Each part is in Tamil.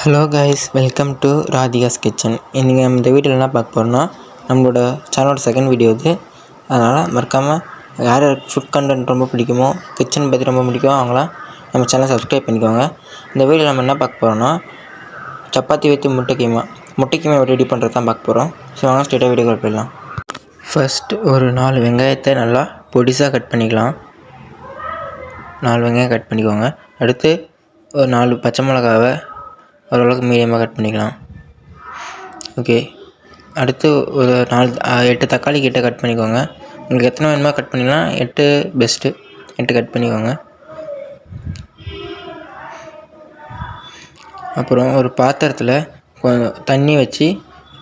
Hello guys, welcome to Radhika's kitchen. இன்றைக்கி நம்ம இந்த வீடியோவில் என்ன பார்க்க போகிறோம்னா, நம்மளோட சேனலோட செகண்ட் வீடியோ இது. அதனால் மறக்காமல் யார் ஃபுட் கண்டென்ட் ரொம்ப பிடிக்குமோ, கிச்சன் பற்றி ரொம்ப பிடிக்குமோ அவங்களாம் நம்ம சேனலை சப்ஸ்கிரைப் பண்ணிக்கோங்க. இந்த வீடியோவில் நம்ம என்ன பார்க்க போகிறோம்னா, சப்பாத்தி வித் முட்டை கீமா ரெடி பண்ணுறது தான் பார்க்க போகிறோம். ஸோ வாங்க ஸ்ட்ரெயிட்டாக வீடியோ போயிடலாம். ஃபஸ்ட்டு ஒரு 4 வெங்காயத்தை நல்லா பொடிசாக கட் பண்ணிக்கலாம். 4 வெங்காயம் கட் பண்ணிக்கோங்க. அடுத்து ஒரு 4 பச்சை மிளகாவை ஓரளவுக்கு மீடியமாக கட் பண்ணிக்கலாம். ஓகே, அடுத்து ஒரு 8 தக்காளி கிட்ட கட் பண்ணிக்கோங்க. உங்களுக்கு எத்தனை வேணுமோ கட் பண்ணிக்கலாம். 8 பெஸ்ட்டு, 8 கட் பண்ணிக்கோங்க. அப்புறம் ஒரு பாத்திரத்தில் கொஞ்சம் தண்ணி வச்சு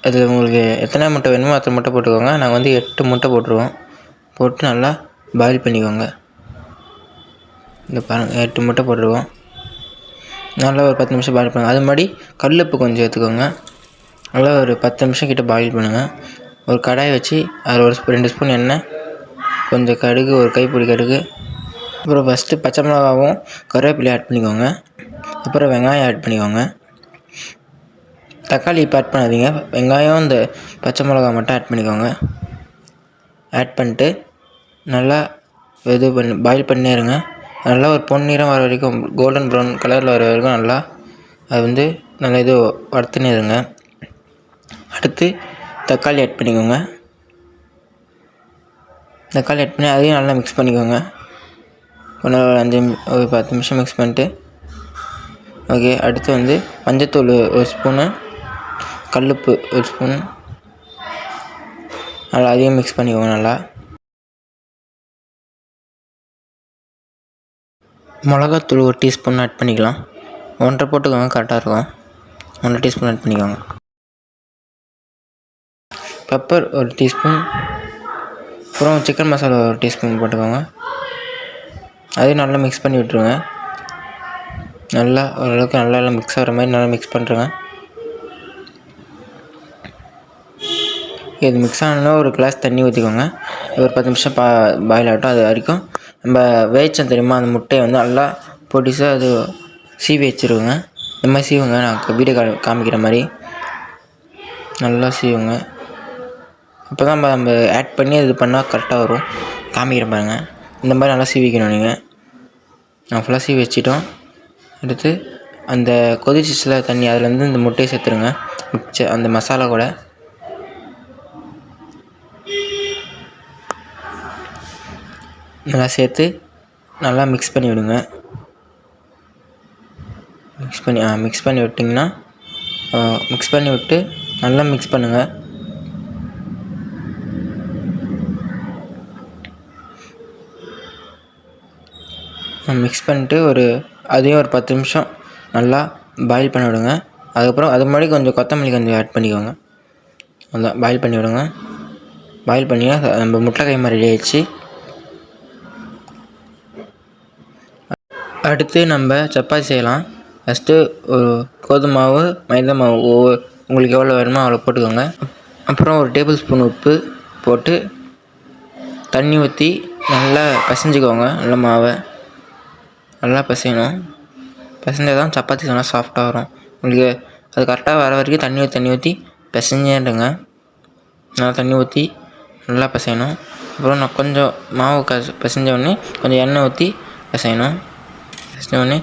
அதில் உங்களுக்கு எத்தனை முட்டை வேணுமோ அத்தனை முட்டை போட்டுக்கோங்க. நாங்கள் வந்து 8 முட்டை போட்டுருவோம். போட்டு நல்லா பாயில் பண்ணிக்கோங்க. இந்த பாருங்கள், 8 முட்டை போட்டுருவோம். நல்லா ஒரு 10 நிமிஷம் பாயில் பண்ணுங்கள். அது மாதிரி கல்லுப்பு கொஞ்சம் எடுத்துக்கோங்க. நல்லா ஒரு 10 நிமிஷம் கிட்ட பாயில் பண்ணுங்கள். ஒரு கடாயை வச்சு அதில் ஒரு 2 ஸ்பூன் எண்ணெய், கொஞ்சம் கடுகு, ஒரு கைப்பிடி கடுகு, அப்புறம் ஃபஸ்ட்டு பச்சை மிளகாவும் கருவேப்பிலையும் ஆட் பண்ணிக்கோங்க. அப்புறம் வெங்காயம் ஆட் பண்ணிக்கோங்க. தக்காளி இப்போ ஆட் பண்ணாதீங்க. வெங்காயம் இந்த பச்சை மிளகா மட்டும் ஆட் பண்ணிக்கோங்க. ஆட் பண்ணிட்டு நல்லா பாயில் பண்ணே இருங்க. நல்லா ஒரு பொன்னிறம் வர வரைக்கும், கோல்டன் ப்ரௌன் கலரில் வர வரைக்கும் நல்லா அது நல்லா வறுத்துனே இருங்க. அடுத்து தக்காளி ஆட் பண்ணிக்கோங்க. தக்காளி ஆட் பண்ணி அதையும் நல்லா மிக்ஸ் பண்ணிக்கோங்க. ஒரு 10 நிமிஷம் மிக்ஸ் பண்ணிட்டு, ஓகே. அடுத்து மஞ்சத்தூள் ஒரு ஸ்பூனு, கல்லுப்பு ஒரு ஸ்பூன், நல்லா அதையும் மிக்ஸ் பண்ணிக்கோங்க. நல்லா மிளகாத்தூள் ஒரு டீஸ்பூன் ஆட் பண்ணிக்கலாம். 1.5 போட்டுக்கோங்க, கரெக்டாக இருக்கும். 1 டீஸ்பூன் ஆட் பண்ணிக்கோங்க. பெப்பர் ஒரு டீஸ்பூன், அப்புறம் சிக்கன் மசாலா ஒரு டீஸ்பூன் போட்டுக்கோங்க. அதையும் நல்லா மிக்ஸ் பண்ணி விட்ருங்க. நல்லா ஓரளவுக்கு நல்லா மிக்ஸ் ஆகிற மாதிரி நல்லா மிக்ஸ் பண்ணுறேங்க. இது மிக்ஸ் ஆனோன்னா ஒரு கிளாஸ் தண்ணி ஊற்றிக்கோங்க. ஒரு 10 நிமிஷம் பாயில் ஆகட்டும். அது வரைக்கும் நம்ம வேச்சம் தெரியுமா, அந்த முட்டையை நல்லா பொடிசாக அது சீவி வச்சுருவோங்க. இந்த மாதிரி சீவுங்க, நான் வீடியோ காமிக்கிற மாதிரி நல்லா சீவுங்க. அப்போ தான் நம்ம ஆட் பண்ணி இது பண்ணால் கரெக்டாக வரும். காமிக்கிற பாருங்கள், இந்த மாதிரி நல்லா சீவிக்கணும். நீங்கள் நான் ஃபுல்லாக சீவி வச்சிட்டோம். அடுத்து அந்த கொதிச்சில தண்ணி, அதில் இந்த முட்டையை சேர்த்துருங்க. அந்த மசாலா கூட நல்லா சேர்த்து நல்லா மிக்ஸ் பண்ணி விடுங்க. மிக்ஸ் பண்ணி விட்டிங்கன்னா, மிக்ஸ் பண்ணி விட்டு நல்லா மிக்ஸ் பண்ணுங்கள். மிக்ஸ் பண்ணிட்டு அதையும் ஒரு 10 நிமிஷம் நல்லா பாயில் பண்ணி விடுங்க. அதுக்கப்புறம் அது முன்னாடி கொஞ்சம் கொத்தமல்லி கொஞ்சம் ஆட் பண்ணிக்கோங்க. நல்லா பாயில் பண்ணி விடுங்க. பாயில் பண்ணிங்கன்னா நம்ம முட்டை கைமா ரெடி ஆகிடுச்சு. அடுத்து நம்ம சப்பாத்தி செய்யலாம். ஃபஸ்ட்டு ஒரு கோதுமை மாவு, மைதா மாவு உங்களுக்கு எவ்வளோ வேணுமோ அவ்வளோ போட்டுக்கோங்க. அப்புறம் ஒரு டேபிள் ஸ்பூன் உப்பு போட்டு தண்ணி ஊற்றி நல்லா பிசைஞ்சிக்கோங்க. நல்லா மாவை நல்லா பிசையணும். பிசைஞ்சால் தான் சப்பாத்தி நல்லா சாஃப்டாக வரும். உங்களுக்கு அது கரெக்டாக வர வரைக்கும் தண்ணி ஊற்றி பிசைஞ்சேடுங்க. நல்லா தண்ணி ஊற்றி நல்லா பிசையணும். அப்புறம் நான் கொஞ்சம் மாவு பிசைஞ்ச உடனே கொஞ்சம் எண்ணெய் ஊற்றி பிசையணும். உடனே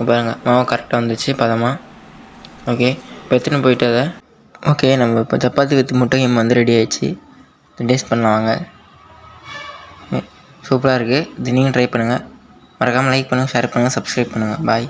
பாருங்கள், மாவு கரெக்டாக வந்துச்சு பதமாக. ஓகே, இப்போ எடுத்துன்னு போயிட்டு அதை ஓகே, நம்ம இப்போ சப்பாத்தி வித் முட்டை கீமா ரெடி ஆகிடுச்சு. டேஸ்ட் பண்ணலாம் வாங்க. சூப்பராக இருக்குது. இது நீங்கள் ட்ரை பண்ணுங்கள். மறக்காமல் லைக் பண்ணுங்கள், ஷேர் பண்ணுங்கள், சப்ஸ்கிரைப் பண்ணுங்கள். பாய்.